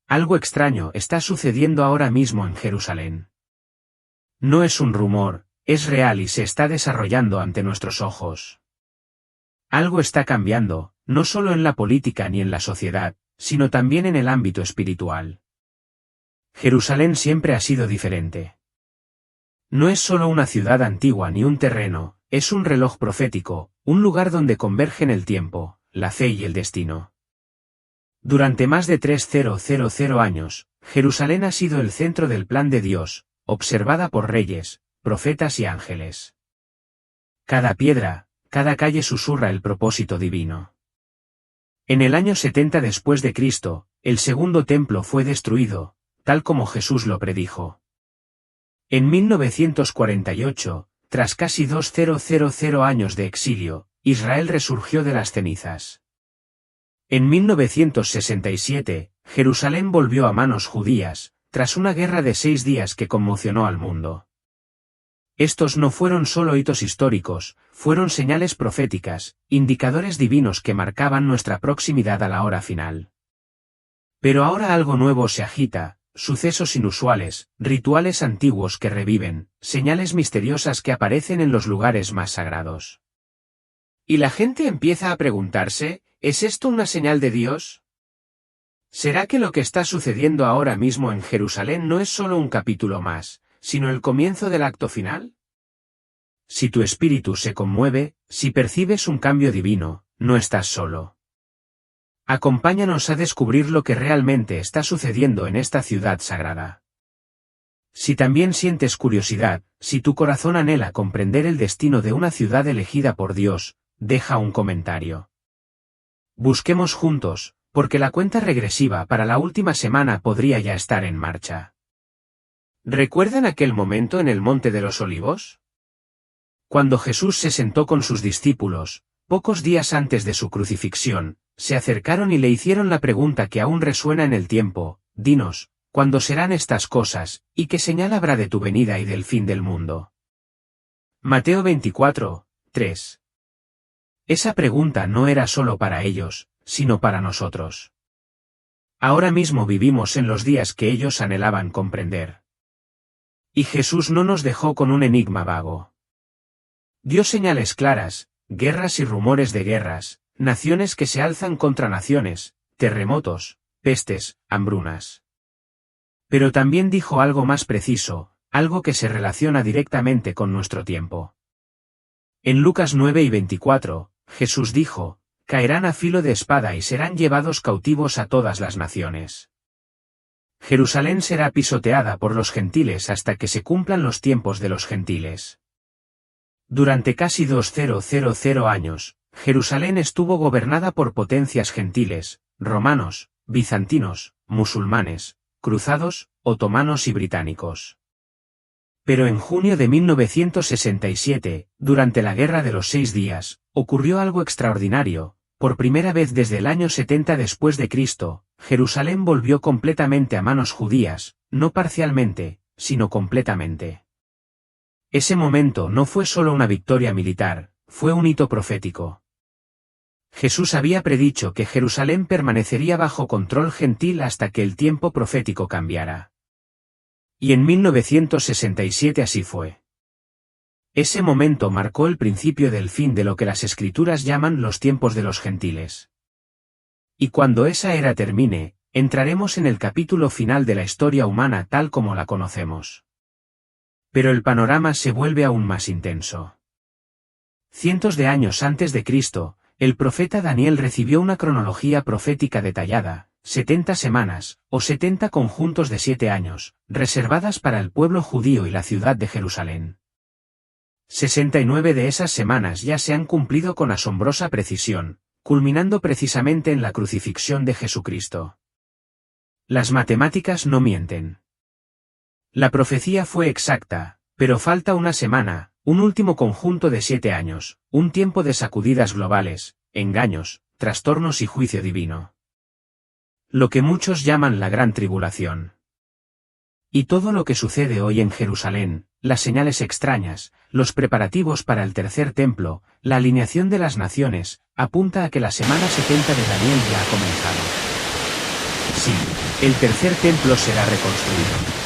Algo extraño está sucediendo ahora mismo en Jerusalén. No es un rumor, es real y se está desarrollando ante nuestros ojos. Algo está cambiando, no solo en la política ni en la sociedad, sino también en el ámbito espiritual. Jerusalén siempre ha sido diferente. No es solo una ciudad antigua ni un terreno, es un reloj profético, un lugar donde convergen el tiempo, la fe y el destino. Durante más de 3000 años, Jerusalén ha sido el centro del plan de Dios, observada por reyes, profetas y ángeles. Cada piedra, cada calle susurra el propósito divino. En el año 70 después de Cristo, el segundo templo fue destruido, tal como Jesús lo predijo. En 1948, tras casi 2000 años de exilio, Israel resurgió de las cenizas. En 1967, Jerusalén volvió a manos judías, tras una guerra de 6 días que conmocionó al mundo. Estos no fueron solo hitos históricos, fueron señales proféticas, indicadores divinos que marcaban nuestra proximidad a la hora final. Pero ahora algo nuevo se agita, sucesos inusuales, rituales antiguos que reviven, señales misteriosas que aparecen en los lugares más sagrados. Y la gente empieza a preguntarse, ¿es esto una señal de Dios? ¿Será que lo que está sucediendo ahora mismo en Jerusalén no es solo un capítulo más, sino el comienzo del acto final? Si tu espíritu se conmueve, si percibes un cambio divino, no estás solo. Acompáñanos a descubrir lo que realmente está sucediendo en esta ciudad sagrada. Si también sientes curiosidad, si tu corazón anhela comprender el destino de una ciudad elegida por Dios, deja un comentario. Busquemos juntos, porque la cuenta regresiva para la última semana podría ya estar en marcha. ¿Recuerdan aquel momento en el Monte de los Olivos? Cuando Jesús se sentó con sus discípulos, pocos días antes de su crucifixión, se acercaron y le hicieron la pregunta que aún resuena en el tiempo: dinos, ¿cuándo serán estas cosas, y qué señal habrá de tu venida y del fin del mundo? Mateo 24, 3. Esa pregunta no era solo para ellos, sino para nosotros. Ahora mismo vivimos en los días que ellos anhelaban comprender. Y Jesús no nos dejó con un enigma vago. Dio señales claras, guerras y rumores de guerras, naciones que se alzan contra naciones, terremotos, pestes, hambrunas. Pero también dijo algo más preciso, algo que se relaciona directamente con nuestro tiempo. En Lucas 9:24, Jesús dijo: caerán a filo de espada y serán llevados cautivos a todas las naciones. Jerusalén será pisoteada por los gentiles hasta que se cumplan los tiempos de los gentiles. Durante casi 2000 años, Jerusalén estuvo gobernada por potencias gentiles, romanos, bizantinos, musulmanes, cruzados, otomanos y británicos. Pero en junio de 1967, durante la Guerra de los 6 días, ocurrió algo extraordinario. Por primera vez desde el año 70 después de Cristo, Jerusalén volvió completamente a manos judías, no parcialmente, sino completamente. Ese momento no fue solo una victoria militar, fue un hito profético. Jesús había predicho que Jerusalén permanecería bajo control gentil hasta que el tiempo profético cambiara. Y en 1967 así fue. Ese momento marcó el principio del fin de lo que las Escrituras llaman los tiempos de los gentiles. Y cuando esa era termine, entraremos en el capítulo final de la historia humana tal como la conocemos. Pero el panorama se vuelve aún más intenso. Cientos de años antes de Cristo, el profeta Daniel recibió una cronología profética detallada, 70 semanas, o 70 conjuntos de 7 años, reservadas para el pueblo judío y la ciudad de Jerusalén. 69 de esas semanas ya se han cumplido con asombrosa precisión, culminando precisamente en la crucifixión de Jesucristo. Las matemáticas no mienten. La profecía fue exacta, pero falta una semana, un último conjunto de 7 años, un tiempo de sacudidas globales, engaños, trastornos y juicio divino. Lo que muchos llaman la Gran Tribulación. Y todo lo que sucede hoy en Jerusalén, las señales extrañas, los preparativos para el tercer templo, la alineación de las naciones, apunta a que la semana 70 de Daniel ya ha comenzado. Sí, el tercer templo será reconstruido.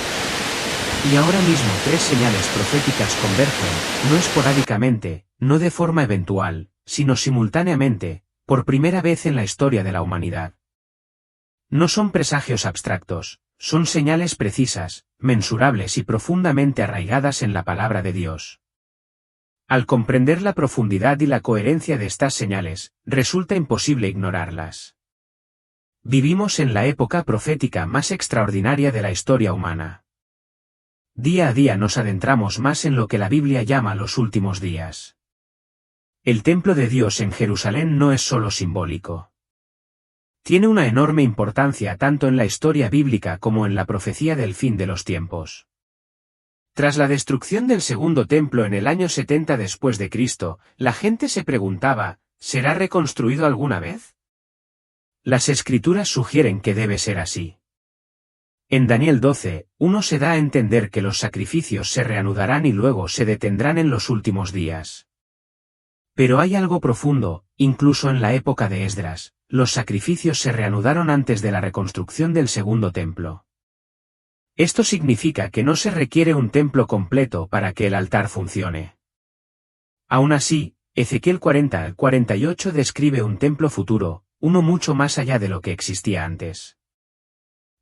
Y ahora mismo 3 señales proféticas convergen, no esporádicamente, no de forma eventual, sino simultáneamente, por primera vez en la historia de la humanidad. No son presagios abstractos, son señales precisas, mensurables y profundamente arraigadas en la palabra de Dios. Al comprender la profundidad y la coherencia de estas señales, resulta imposible ignorarlas. Vivimos en la época profética más extraordinaria de la historia humana. Día a día nos adentramos más en lo que la Biblia llama los últimos días. El templo de Dios en Jerusalén no es solo simbólico. Tiene una enorme importancia tanto en la historia bíblica como en la profecía del fin de los tiempos. Tras la destrucción del segundo templo en el año 70 después de Cristo, la gente se preguntaba, ¿será reconstruido alguna vez? Las Escrituras sugieren que debe ser así. En Daniel 12, 1 se da a entender que los sacrificios se reanudarán y luego se detendrán en los últimos días. Pero hay algo profundo, incluso en la época de Esdras, los sacrificios se reanudaron antes de la reconstrucción del segundo templo. Esto significa que no se requiere un templo completo para que el altar funcione. Aún así, Ezequiel 40-48 describe un templo futuro, uno mucho más allá de lo que existía antes.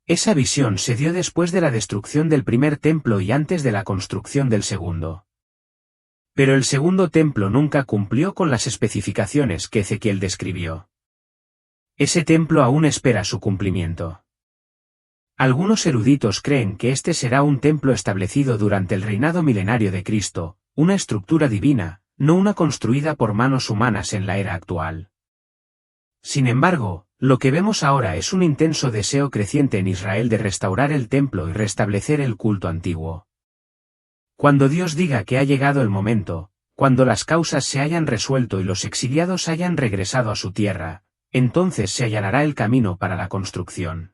Esa visión se dio después de la destrucción del primer templo y antes de la construcción del segundo. Pero el segundo templo nunca cumplió con las especificaciones que Ezequiel describió. Ese templo aún espera su cumplimiento. Algunos eruditos creen que este será un templo establecido durante el reinado milenario de Cristo, una estructura divina, no una construida por manos humanas en la era actual. Sin embargo, lo que vemos ahora es un intenso deseo creciente en Israel de restaurar el templo y restablecer el culto antiguo. Cuando Dios diga que ha llegado el momento, cuando las causas se hayan resuelto y los exiliados hayan regresado a su tierra, entonces se allanará el camino para la construcción.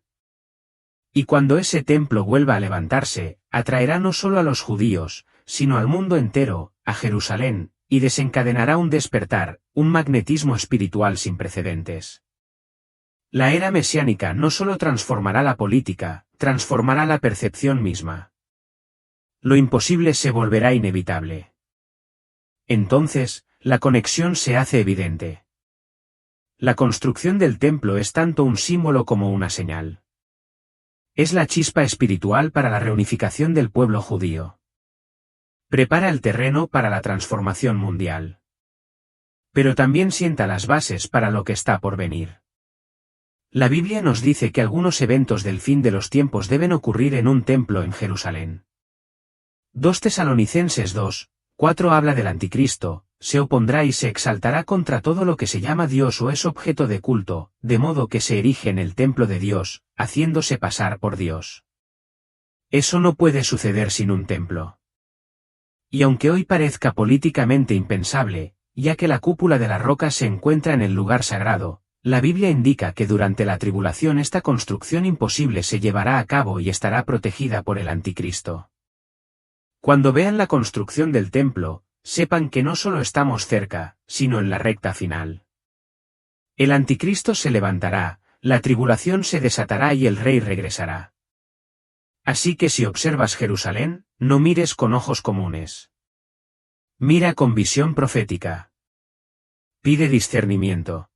Y cuando ese templo vuelva a levantarse, atraerá no solo a los judíos, sino al mundo entero, a Jerusalén, y desencadenará un despertar, un magnetismo espiritual sin precedentes. La era mesiánica no solo transformará la política, transformará la percepción misma. Lo imposible se volverá inevitable. Entonces, la conexión se hace evidente. La construcción del templo es tanto un símbolo como una señal. Es la chispa espiritual para la reunificación del pueblo judío. Prepara el terreno para la transformación mundial. Pero también sienta las bases para lo que está por venir. La Biblia nos dice que algunos eventos del fin de los tiempos deben ocurrir en un templo en Jerusalén. 2 Tesalonicenses 2, 4 habla del anticristo, se opondrá y se exaltará contra todo lo que se llama Dios o es objeto de culto, de modo que se erige en el templo de Dios, haciéndose pasar por Dios. Eso no puede suceder sin un templo. Y aunque hoy parezca políticamente impensable, ya que la cúpula de la roca se encuentra en el lugar sagrado, la Biblia indica que durante la tribulación esta construcción imposible se llevará a cabo y estará protegida por el anticristo. Cuando vean la construcción del templo, sepan que no solo estamos cerca, sino en la recta final. El anticristo se levantará, la tribulación se desatará y el rey regresará. Así que si observas Jerusalén, no mires con ojos comunes. Mira con visión profética. Pide discernimiento.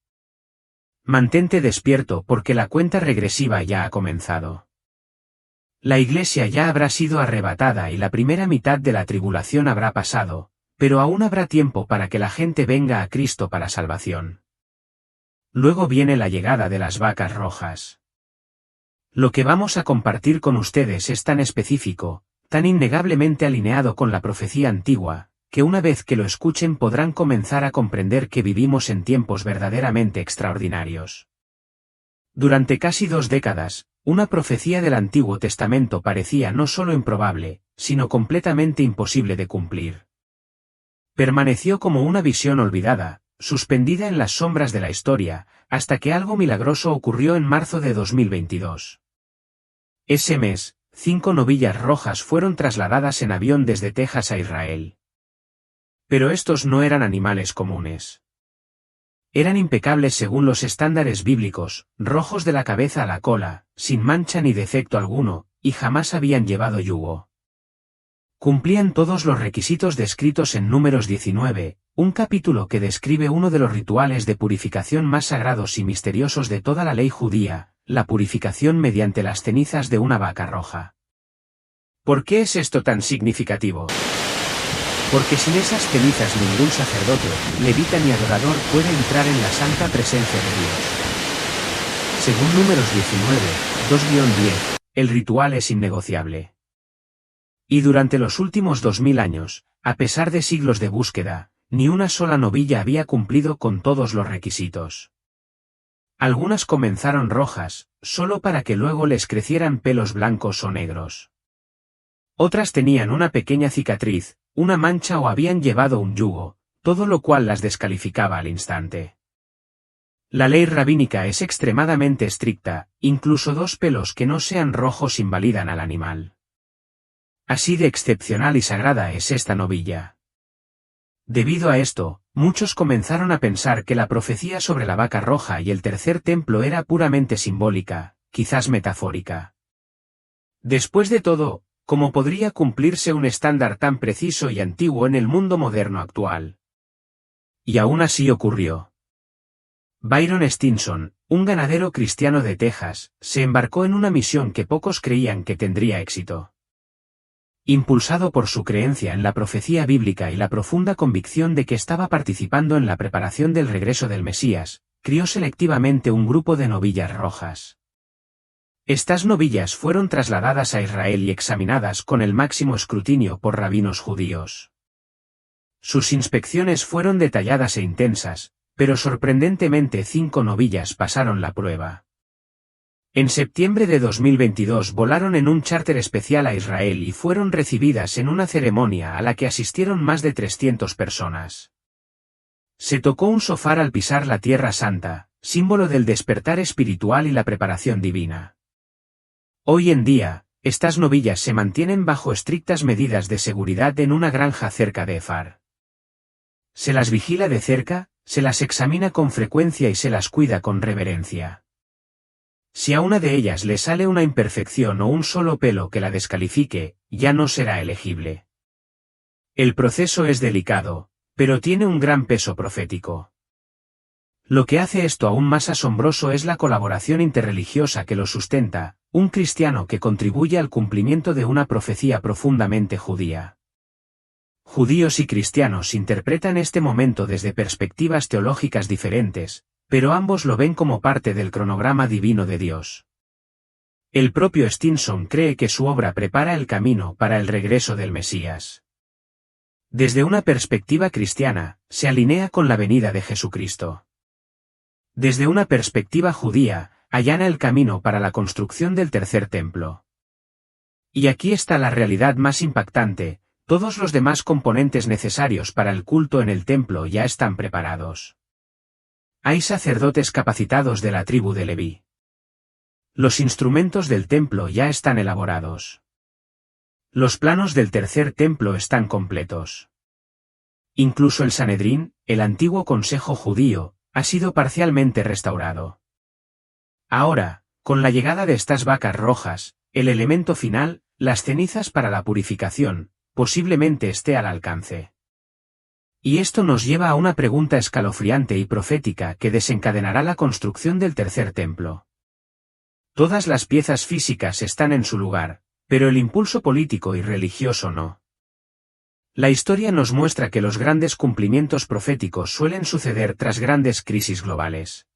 Mantente despierto porque la cuenta regresiva ya ha comenzado. La iglesia ya habrá sido arrebatada y la primera mitad de la tribulación habrá pasado, pero aún habrá tiempo para que la gente venga a Cristo para salvación. Luego viene la llegada de las vacas rojas. Lo que vamos a compartir con ustedes es tan específico, tan innegablemente alineado con la profecía antigua, que una vez que lo escuchen podrán comenzar a comprender que vivimos en tiempos verdaderamente extraordinarios. Durante casi 2 décadas, una profecía del Antiguo Testamento parecía no solo improbable, sino completamente imposible de cumplir. Permaneció como una visión olvidada, suspendida en las sombras de la historia, hasta que algo milagroso ocurrió en marzo de 2022. Ese mes, 5 novillas rojas fueron trasladadas en avión desde Texas a Israel. Pero estos no eran animales comunes. Eran impecables según los estándares bíblicos, rojos de la cabeza a la cola, sin mancha ni defecto alguno, y jamás habían llevado yugo. Cumplían todos los requisitos descritos en Números 19, un capítulo que describe uno de los rituales de purificación más sagrados y misteriosos de toda la ley judía, la purificación mediante las cenizas de una vaca roja. ¿Por qué es esto tan significativo? Porque sin esas cenizas ningún sacerdote, levita ni adorador puede entrar en la santa presencia de Dios. Según Números 19, 2-10, el ritual es innegociable. Y durante los últimos 2000 años, a pesar de siglos de búsqueda, ni una sola novilla había cumplido con todos los requisitos. Algunas comenzaron rojas, solo para que luego les crecieran pelos blancos o negros. Otras tenían una pequeña cicatriz, una mancha o habían llevado un yugo, todo lo cual las descalificaba al instante. La ley rabínica es extremadamente estricta, incluso 2 pelos que no sean rojos invalidan al animal. Así de excepcional y sagrada es esta novilla. Debido a esto, muchos comenzaron a pensar que la profecía sobre la vaca roja y el tercer templo era puramente simbólica, quizás metafórica. Después de todo, ¿cómo podría cumplirse un estándar tan preciso y antiguo en el mundo moderno actual? Y aún así ocurrió. Byron Stinson, un ganadero cristiano de Texas, se embarcó en una misión que pocos creían que tendría éxito. Impulsado por su creencia en la profecía bíblica y la profunda convicción de que estaba participando en la preparación del regreso del Mesías, crió selectivamente un grupo de novillas rojas. Estas novillas fueron trasladadas a Israel y examinadas con el máximo escrutinio por rabinos judíos. Sus inspecciones fueron detalladas e intensas, pero sorprendentemente 5 novillas pasaron la prueba. En septiembre de 2022 volaron en un charter especial a Israel y fueron recibidas en una ceremonia a la que asistieron más de 300 personas. Se tocó un shofar al pisar la Tierra Santa, símbolo del despertar espiritual y la preparación divina. Hoy en día, estas novillas se mantienen bajo estrictas medidas de seguridad en una granja cerca de Efar. Se las vigila de cerca, se las examina con frecuencia y se las cuida con reverencia. Si a una de ellas le sale una imperfección o un solo pelo que la descalifique, ya no será elegible. El proceso es delicado, pero tiene un gran peso profético. Lo que hace esto aún más asombroso es la colaboración interreligiosa que lo sustenta, un cristiano que contribuye al cumplimiento de una profecía profundamente judía. Judíos y cristianos interpretan este momento desde perspectivas teológicas diferentes, pero ambos lo ven como parte del cronograma divino de Dios. El propio Stinson cree que su obra prepara el camino para el regreso del Mesías. Desde una perspectiva cristiana, se alinea con la venida de Jesucristo. Desde una perspectiva judía, allana el camino para la construcción del tercer templo. Y aquí está la realidad más impactante: todos los demás componentes necesarios para el culto en el templo ya están preparados. Hay sacerdotes capacitados de la tribu de Leví. Los instrumentos del templo ya están elaborados. Los planos del tercer templo están completos. Incluso el Sanedrín, el antiguo consejo judío, ha sido parcialmente restaurado. Ahora, con la llegada de estas vacas rojas, el elemento final, las cenizas para la purificación, posiblemente esté al alcance. Y esto nos lleva a una pregunta escalofriante y profética que desencadenará la construcción del tercer templo. Todas las piezas físicas están en su lugar, pero el impulso político y religioso no. La historia nos muestra que los grandes cumplimientos proféticos suelen suceder tras grandes crisis globales.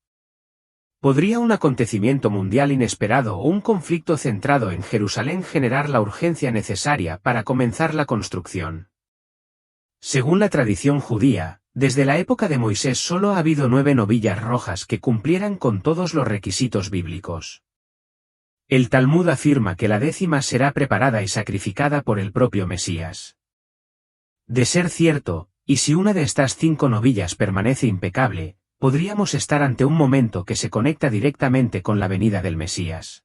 ¿Podría un acontecimiento mundial inesperado o un conflicto centrado en Jerusalén generar la urgencia necesaria para comenzar la construcción? Según la tradición judía, desde la época de Moisés solo ha habido 9 novillas rojas que cumplieran con todos los requisitos bíblicos. El Talmud afirma que la 10ª será preparada y sacrificada por el propio Mesías. De ser cierto, y si una de estas 5 novillas permanece impecable, podríamos estar ante un momento que se conecta directamente con la venida del Mesías.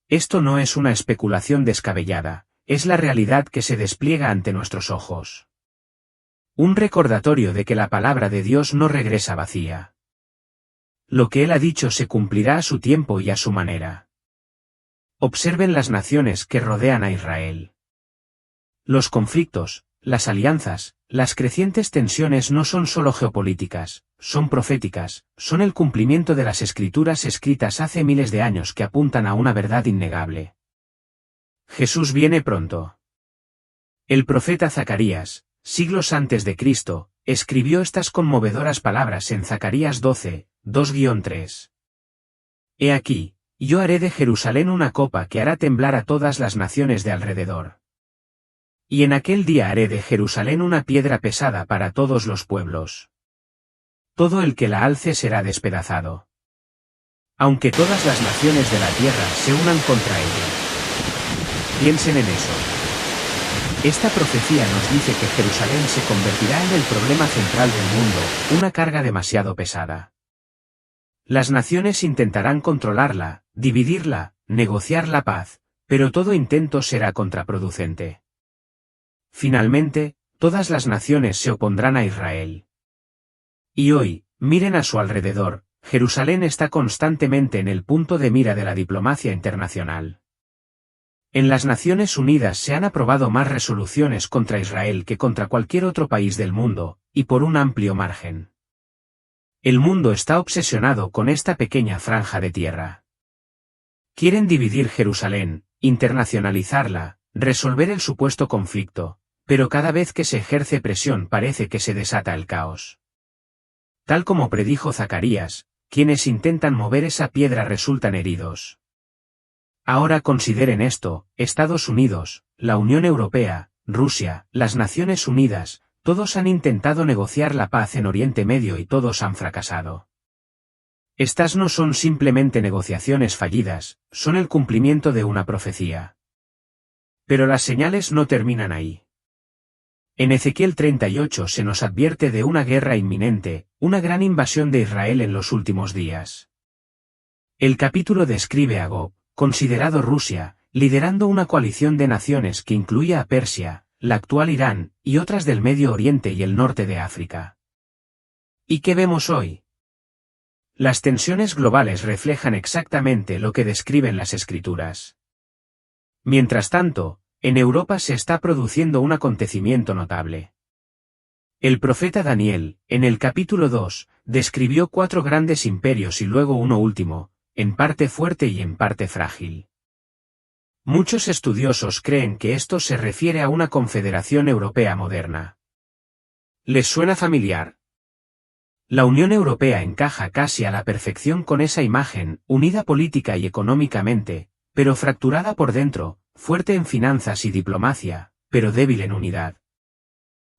Esto no es una especulación descabellada, es la realidad que se despliega ante nuestros ojos. Un recordatorio de que la palabra de Dios no regresa vacía. Lo que Él ha dicho se cumplirá a su tiempo y a su manera. Observen las naciones que rodean a Israel. Los conflictos, las alianzas, las crecientes tensiones no son solo geopolíticas, son proféticas, son el cumplimiento de las escrituras escritas hace miles de años que apuntan a una verdad innegable. Jesús viene pronto. El profeta Zacarías, siglos antes de Cristo, escribió estas conmovedoras palabras en Zacarías 12, 2-3. He aquí, yo haré de Jerusalén una copa que hará temblar a todas las naciones de alrededor. Y en aquel día haré de Jerusalén una piedra pesada para todos los pueblos. Todo el que la alce será despedazado. Aunque todas las naciones de la tierra se unan contra ella. Piensen en eso. Esta profecía nos dice que Jerusalén se convertirá en el problema central del mundo, una carga demasiado pesada. Las naciones intentarán controlarla, dividirla, negociar la paz, pero todo intento será contraproducente. Finalmente, todas las naciones se opondrán a Israel. Y hoy, miren a su alrededor, Jerusalén está constantemente en el punto de mira de la diplomacia internacional. En las Naciones Unidas se han aprobado más resoluciones contra Israel que contra cualquier otro país del mundo, y por un amplio margen. El mundo está obsesionado con esta pequeña franja de tierra. Quieren dividir Jerusalén, internacionalizarla, resolver el supuesto conflicto, pero cada vez que se ejerce presión parece que se desata el caos. Tal como predijo Zacarías, quienes intentan mover esa piedra resultan heridos. Ahora consideren esto: Estados Unidos, la Unión Europea, Rusia, las Naciones Unidas, todos han intentado negociar la paz en Oriente Medio y todos han fracasado. Estas no son simplemente negociaciones fallidas, son el cumplimiento de una profecía. Pero las señales no terminan ahí. En Ezequiel 38 se nos advierte de una guerra inminente, una gran invasión de Israel en los últimos días. El capítulo describe a Gog, considerado Rusia, liderando una coalición de naciones que incluía a Persia, la actual Irán, y otras del Medio Oriente y el norte de África. ¿Y qué vemos hoy? Las tensiones globales reflejan exactamente lo que describen las escrituras. Mientras tanto, en Europa se está produciendo un acontecimiento notable. El profeta Daniel, en el capítulo 2, describió 4 grandes imperios y luego uno último, en parte fuerte y en parte frágil. Muchos estudiosos creen que esto se refiere a una confederación europea moderna. ¿Les suena familiar? La Unión Europea encaja casi a la perfección con esa imagen, unida política y económicamente, pero fracturada por dentro, fuerte en finanzas y diplomacia, pero débil en unidad.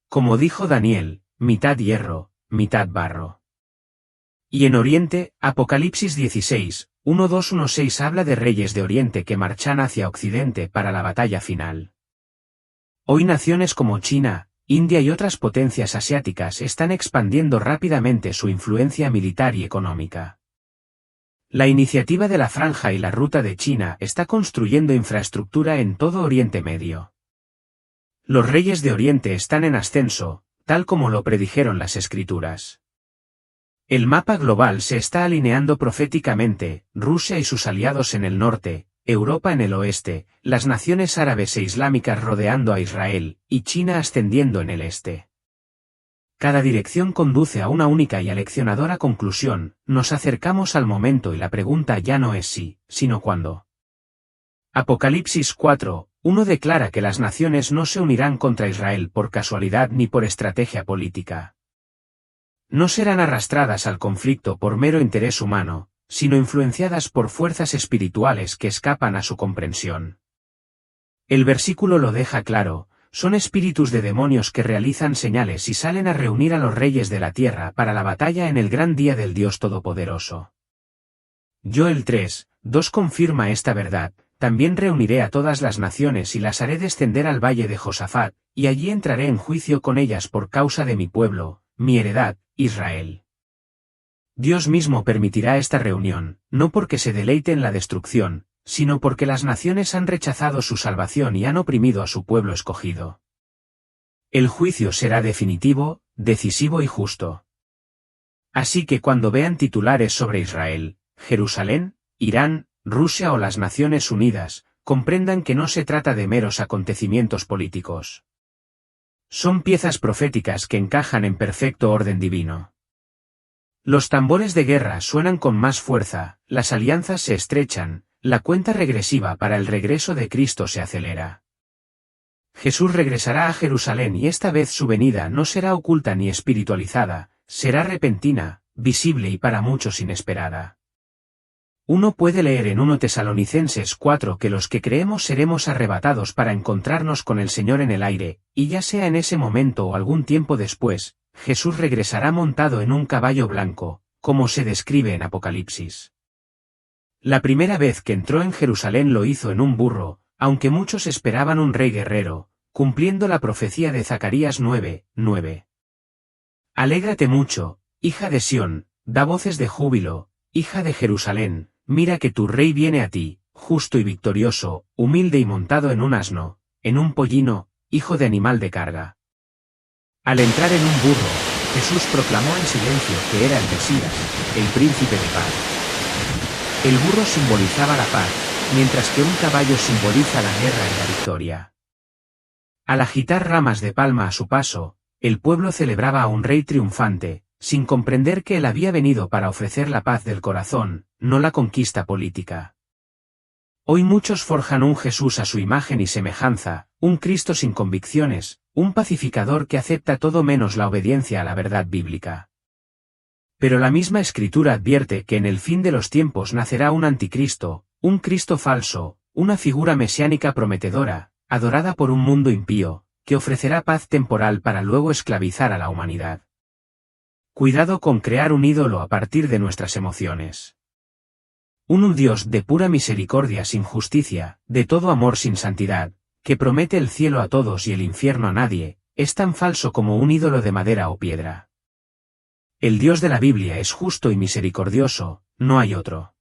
Como dijo Daniel, mitad hierro, mitad barro. Y en Oriente, Apocalipsis 16, 1-2-1-6 habla de reyes de Oriente que marchan hacia Occidente para la batalla final. Hoy naciones como China, India y otras potencias asiáticas están expandiendo rápidamente su influencia militar y económica. La iniciativa de la Franja y la Ruta de China está construyendo infraestructura en todo Oriente Medio. Los reyes de Oriente están en ascenso, tal como lo predijeron las Escrituras. El mapa global se está alineando proféticamente: Rusia y sus aliados en el norte, Europa en el oeste, las naciones árabes e islámicas rodeando a Israel, y China ascendiendo en el este. Cada dirección conduce a una única y aleccionadora conclusión: nos acercamos al momento y la pregunta ya no es si, sino cuándo. Apocalipsis 4:1 declara que las naciones no se unirán contra Israel por casualidad ni por estrategia política. No serán arrastradas al conflicto por mero interés humano, sino influenciadas por fuerzas espirituales que escapan a su comprensión. El versículo lo deja claro: son espíritus de demonios que realizan señales y salen a reunir a los reyes de la tierra para la batalla en el gran día del Dios Todopoderoso. Joel 3:2 confirma esta verdad: también reuniré a todas las naciones y las haré descender al valle de Josafat, y allí entraré en juicio con ellas por causa de mi pueblo, mi heredad, Israel. Dios mismo permitirá esta reunión, no porque se deleite en la destrucción, sino porque las naciones han rechazado su salvación y han oprimido a su pueblo escogido. El juicio será definitivo, decisivo y justo. Así que cuando vean titulares sobre Israel, Jerusalén, Irán, Rusia o las Naciones Unidas, comprendan que no se trata de meros acontecimientos políticos. Son piezas proféticas que encajan en perfecto orden divino. Los tambores de guerra suenan con más fuerza, las alianzas se estrechan, la cuenta regresiva para el regreso de Cristo se acelera. Jesús regresará a Jerusalén y esta vez su venida no será oculta ni espiritualizada, será repentina, visible y para muchos inesperada. Uno puede leer en 1 Tesalonicenses 4 que los que creemos seremos arrebatados para encontrarnos con el Señor en el aire, y ya sea en ese momento o algún tiempo después, Jesús regresará montado en un caballo blanco, como se describe en Apocalipsis. La primera vez que entró en Jerusalén lo hizo en un burro, aunque muchos esperaban un rey guerrero, cumpliendo la profecía de Zacarías 9:9. Alégrate mucho, hija de Sión, da voces de júbilo, hija de Jerusalén, mira que tu rey viene a ti, justo y victorioso, humilde y montado en un asno, en un pollino, hijo de animal de carga. Al entrar en un burro, Jesús proclamó en silencio que era el Mesías, el príncipe de paz. El burro simbolizaba la paz, mientras que un caballo simboliza la guerra y la victoria. Al agitar ramas de palma a su paso, el pueblo celebraba a un rey triunfante, sin comprender que él había venido para ofrecer la paz del corazón, no la conquista política. Hoy muchos forjan un Jesús a su imagen y semejanza, un Cristo sin convicciones, un pacificador que acepta todo menos la obediencia a la verdad bíblica. Pero la misma Escritura advierte que en el fin de los tiempos nacerá un anticristo, un Cristo falso, una figura mesiánica prometedora, adorada por un mundo impío, que ofrecerá paz temporal para luego esclavizar a la humanidad. Cuidado con crear un ídolo a partir de nuestras emociones. Un Dios de pura misericordia sin justicia, de todo amor sin santidad, que promete el cielo a todos y el infierno a nadie, es tan falso como un ídolo de madera o piedra. El Dios de la Biblia es justo y misericordioso, no hay otro.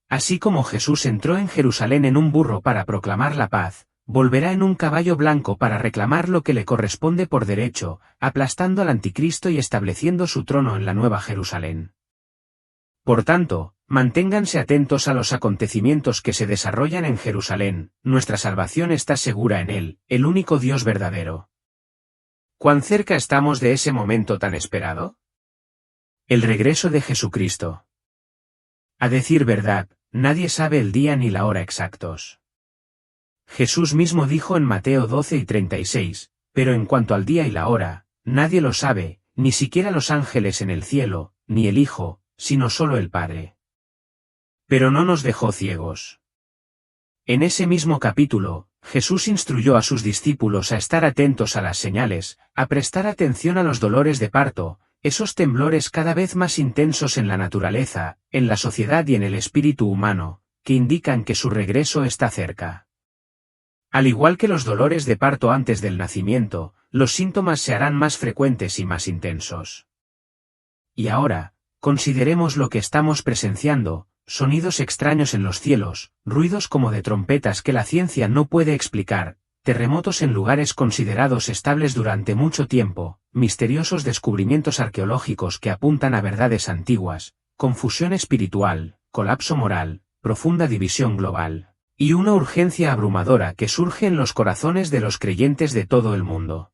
Así como Jesús entró en Jerusalén en un burro para proclamar la paz, volverá en un caballo blanco para reclamar lo que le corresponde por derecho, aplastando al anticristo y estableciendo su trono en la Nueva Jerusalén. Por tanto, manténganse atentos a los acontecimientos que se desarrollan en Jerusalén, nuestra salvación está segura en Él, el único Dios verdadero. ¿Cuán cerca estamos de ese momento tan esperado? El regreso de Jesucristo. A decir verdad, nadie sabe el día ni la hora exactos. Jesús mismo dijo en Mateo 12:36, pero en cuanto al día y la hora, nadie lo sabe, ni siquiera los ángeles en el cielo, ni el Hijo, sino solo el Padre. Pero no nos dejó ciegos. En ese mismo capítulo, Jesús instruyó a sus discípulos a estar atentos a las señales, a prestar atención a los dolores de parto, esos temblores cada vez más intensos en la naturaleza, en la sociedad y en el espíritu humano, que indican que su regreso está cerca. Al igual que los dolores de parto antes del nacimiento, los síntomas se harán más frecuentes y más intensos. Y ahora, consideremos lo que estamos presenciando, sonidos extraños en los cielos, ruidos como de trompetas que la ciencia no puede explicar, terremotos en lugares considerados estables durante mucho tiempo, misteriosos descubrimientos arqueológicos que apuntan a verdades antiguas, confusión espiritual, colapso moral, profunda división global. Y una urgencia abrumadora que surge en los corazones de los creyentes de todo el mundo.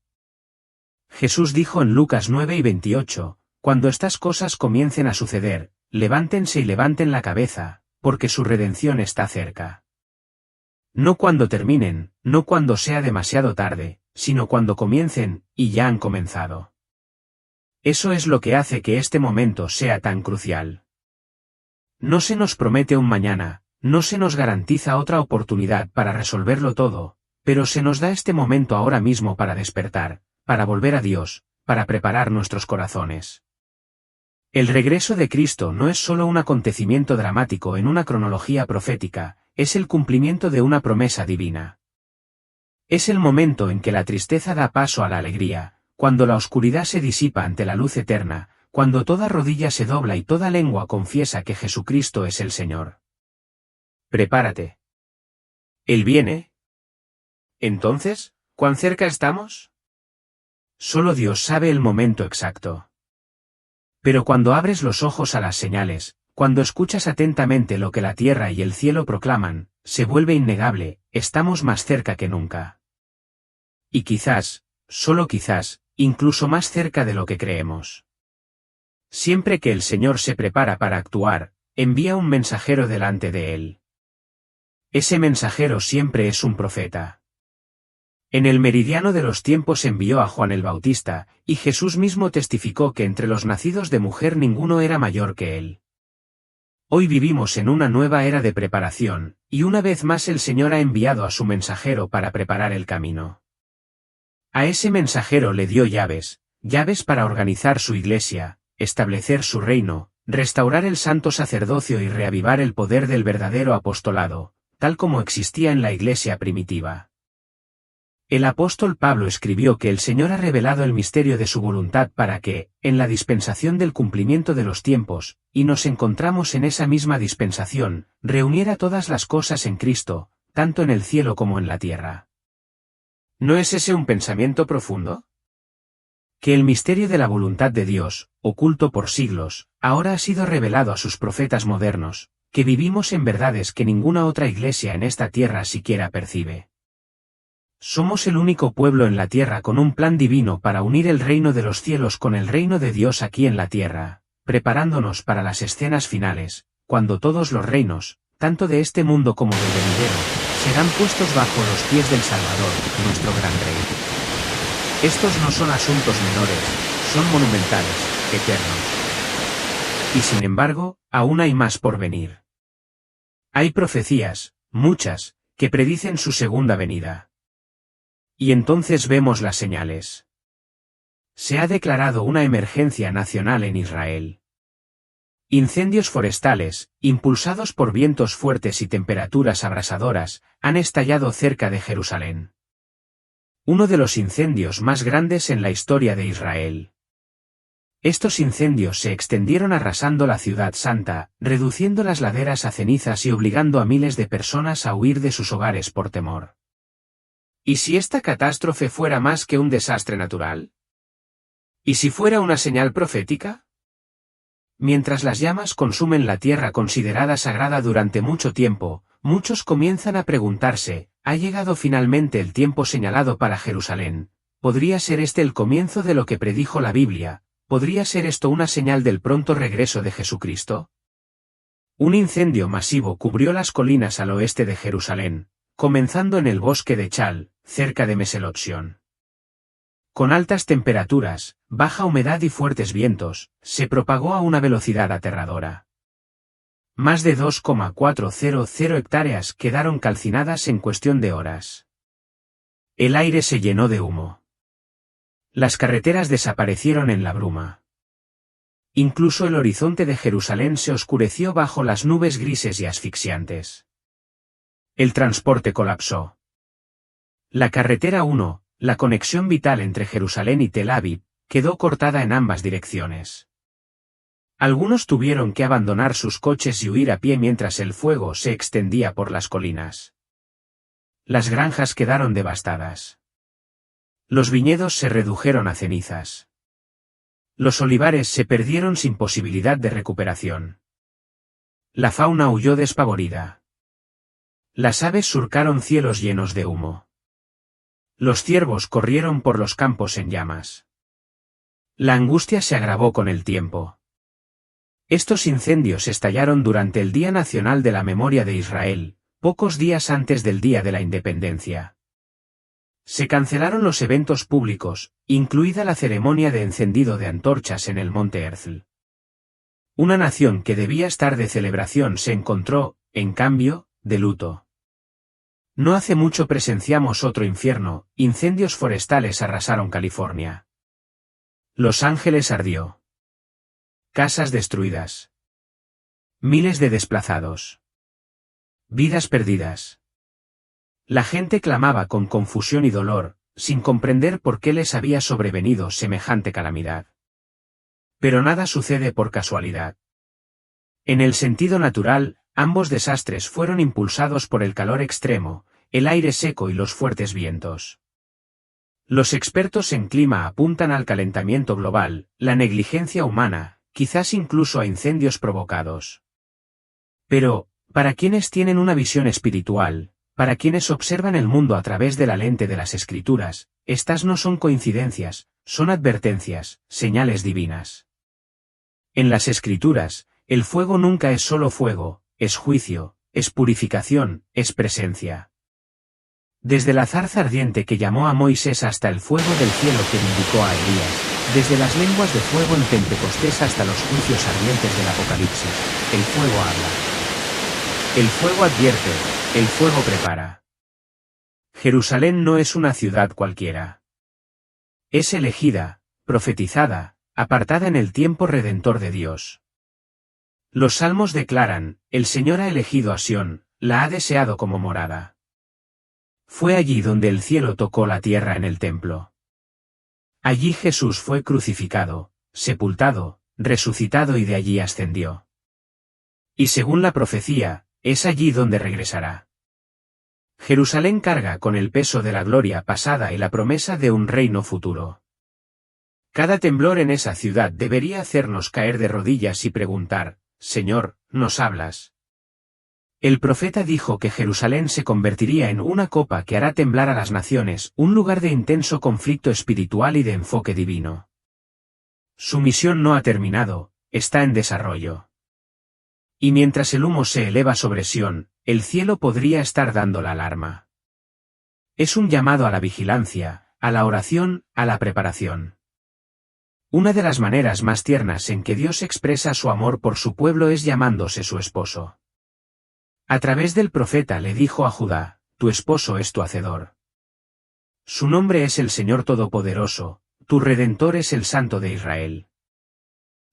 Jesús dijo en Lucas 9:28, cuando estas cosas comiencen a suceder, levántense y levanten la cabeza, porque su redención está cerca. No cuando terminen, no cuando sea demasiado tarde, sino cuando comiencen, y ya han comenzado. Eso es lo que hace que este momento sea tan crucial. No se nos promete un mañana, no se nos garantiza otra oportunidad para resolverlo todo, pero se nos da este momento ahora mismo para despertar, para volver a Dios, para preparar nuestros corazones. El regreso de Cristo no es solo un acontecimiento dramático en una cronología profética, es el cumplimiento de una promesa divina. Es el momento en que la tristeza da paso a la alegría, cuando la oscuridad se disipa ante la luz eterna, cuando toda rodilla se dobla y toda lengua confiesa que Jesucristo es el Señor. Prepárate. ¿Él viene? Entonces, ¿cuán cerca estamos? Solo Dios sabe el momento exacto. Pero cuando abres los ojos a las señales, cuando escuchas atentamente lo que la tierra y el cielo proclaman, se vuelve innegable, estamos más cerca que nunca. Y quizás, solo quizás, incluso más cerca de lo que creemos. Siempre que el Señor se prepara para actuar, envía un mensajero delante de él. Ese mensajero siempre es un profeta. En el meridiano de los tiempos envió a Juan el Bautista, y Jesús mismo testificó que entre los nacidos de mujer ninguno era mayor que él. Hoy vivimos en una nueva era de preparación, y una vez más el Señor ha enviado a su mensajero para preparar el camino. A ese mensajero le dio llaves para organizar su iglesia, establecer su reino, restaurar el santo sacerdocio y reavivar el poder del verdadero apostolado, tal como existía en la iglesia primitiva. El apóstol Pablo escribió que el Señor ha revelado el misterio de su voluntad para que, en la dispensación del cumplimiento de los tiempos, y nos encontramos en esa misma dispensación, reuniera todas las cosas en Cristo, tanto en el cielo como en la tierra. ¿No es ese un pensamiento profundo? Que el misterio de la voluntad de Dios, oculto por siglos, ahora ha sido revelado a sus profetas modernos, que vivimos en verdades que ninguna otra iglesia en esta tierra siquiera percibe. Somos el único pueblo en la tierra con un plan divino para unir el reino de los cielos con el reino de Dios aquí en la tierra, preparándonos para las escenas finales, cuando todos los reinos, tanto de este mundo como del venidero, serán puestos bajo los pies del Salvador, nuestro gran Rey. Estos no son asuntos menores, son monumentales, eternos. Y sin embargo, aún hay más por venir. Hay profecías, muchas, que predicen su segunda venida. Y entonces vemos las señales. Se ha declarado una emergencia nacional en Israel. Incendios forestales, impulsados por vientos fuertes y temperaturas abrasadoras, han estallado cerca de Jerusalén. Uno de los incendios más grandes en la historia de Israel. Estos incendios se extendieron arrasando la ciudad santa, reduciendo las laderas a cenizas y obligando a miles de personas a huir de sus hogares por temor. ¿Y si esta catástrofe fuera más que un desastre natural? ¿Y si fuera una señal profética? Mientras las llamas consumen la tierra considerada sagrada durante mucho tiempo, muchos comienzan a preguntarse, ¿ha llegado finalmente el tiempo señalado para Jerusalén? ¿Podría ser este el comienzo de lo que predijo la Biblia? ¿Podría ser esto una señal del pronto regreso de Jesucristo? Un incendio masivo cubrió las colinas al oeste de Jerusalén, comenzando en el bosque de Chal, cerca de Meselotzion. Con altas temperaturas, baja humedad y fuertes vientos, se propagó a una velocidad aterradora. Más de 2,400 hectáreas quedaron calcinadas en cuestión de horas. El aire se llenó de humo. Las carreteras desaparecieron en la bruma. Incluso el horizonte de Jerusalén se oscureció bajo las nubes grises y asfixiantes. El transporte colapsó. La carretera 1, la conexión vital entre Jerusalén y Tel Aviv, quedó cortada en ambas direcciones. Algunos tuvieron que abandonar sus coches y huir a pie mientras el fuego se extendía por las colinas. Las granjas quedaron devastadas. Los viñedos se redujeron a cenizas. Los olivares se perdieron sin posibilidad de recuperación. La fauna huyó despavorida. Las aves surcaron cielos llenos de humo. Los ciervos corrieron por los campos en llamas. La angustia se agravó con el tiempo. Estos incendios estallaron durante el Día Nacional de la Memoria de Israel, pocos días antes del Día de la Independencia. Se cancelaron los eventos públicos, incluida la ceremonia de encendido de antorchas en el monte Herzl. Una nación que debía estar de celebración se encontró, en cambio, de luto. No hace mucho presenciamos otro infierno, incendios forestales arrasaron California. Los Ángeles ardió. Casas destruidas. Miles de desplazados. Vidas perdidas. La gente clamaba con confusión y dolor, sin comprender por qué les había sobrevenido semejante calamidad. Pero nada sucede por casualidad. En el sentido natural, ambos desastres fueron impulsados por el calor extremo, el aire seco y los fuertes vientos. Los expertos en clima apuntan al calentamiento global, la negligencia humana, quizás incluso a incendios provocados. Pero, para quienes tienen una visión espiritual, para quienes observan el mundo a través de la lente de las Escrituras, estas no son coincidencias, son advertencias, señales divinas. En las Escrituras, el fuego nunca es solo fuego, es juicio, es purificación, es presencia. Desde la zarza ardiente que llamó a Moisés hasta el fuego del cielo que vindicó a Elías, desde las lenguas de fuego en Pentecostés hasta los juicios ardientes del Apocalipsis, el fuego habla. El fuego advierte, el fuego prepara. Jerusalén no es una ciudad cualquiera. Es elegida, profetizada, apartada en el tiempo redentor de Dios. Los salmos declaran, el Señor ha elegido a Sión, la ha deseado como morada. Fue allí donde el cielo tocó la tierra en el templo. Allí Jesús fue crucificado, sepultado, resucitado y de allí ascendió. Y según la profecía, es allí donde regresará. Jerusalén carga con el peso de la gloria pasada y la promesa de un reino futuro. Cada temblor en esa ciudad debería hacernos caer de rodillas y preguntar, Señor, ¿nos hablas? El profeta dijo que Jerusalén se convertiría en una copa que hará temblar a las naciones, un lugar de intenso conflicto espiritual y de enfoque divino. Su misión no ha terminado, está en desarrollo. Y mientras el humo se eleva sobre Sión, el cielo podría estar dando la alarma. Es un llamado a la vigilancia, a la oración, a la preparación. Una de las maneras más tiernas en que Dios expresa su amor por su pueblo es llamándose su esposo. A través del profeta le dijo a Judá, tu esposo es tu hacedor. Su nombre es el Señor Todopoderoso, tu Redentor es el Santo de Israel.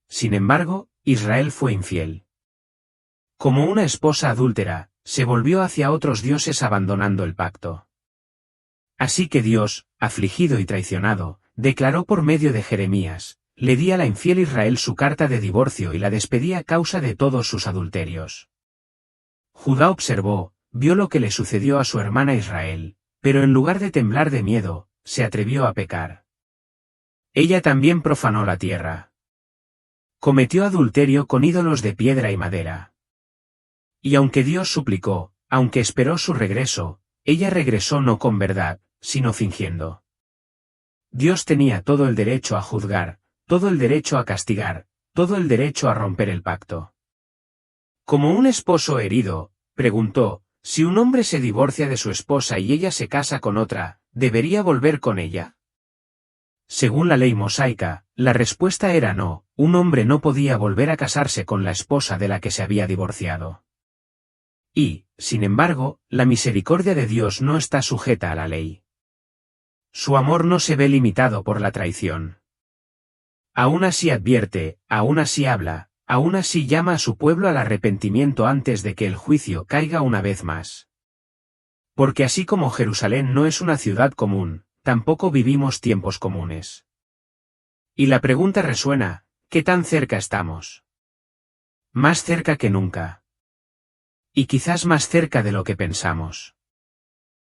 Sin embargo, Israel fue infiel. Como una esposa adúltera, se volvió hacia otros dioses abandonando el pacto. Así que Dios, afligido y traicionado, declaró por medio de Jeremías, le di a la infiel Israel su carta de divorcio y la despedí a causa de todos sus adulterios. Judá observó, vio lo que le sucedió a su hermana Israel, pero en lugar de temblar de miedo, se atrevió a pecar. Ella también profanó la tierra. Cometió adulterio con ídolos de piedra y madera. Y aunque Dios suplicó, aunque esperó su regreso, ella regresó no con verdad, sino fingiendo. Dios tenía todo el derecho a juzgar, todo el derecho a castigar, todo el derecho a romper el pacto. Como un esposo herido, preguntó, si un hombre se divorcia de su esposa y ella se casa con otra, ¿debería volver con ella? Según la ley mosaica, la respuesta era no, un hombre no podía volver a casarse con la esposa de la que se había divorciado. Y, sin embargo, la misericordia de Dios no está sujeta a la ley. Su amor no se ve limitado por la traición. Aún así advierte, aún así habla, aún así llama a su pueblo al arrepentimiento antes de que el juicio caiga una vez más. Porque así como Jerusalén no es una ciudad común, tampoco vivimos tiempos comunes. Y la pregunta resuena, ¿qué tan cerca estamos? Más cerca que nunca. Y quizás más cerca de lo que pensamos.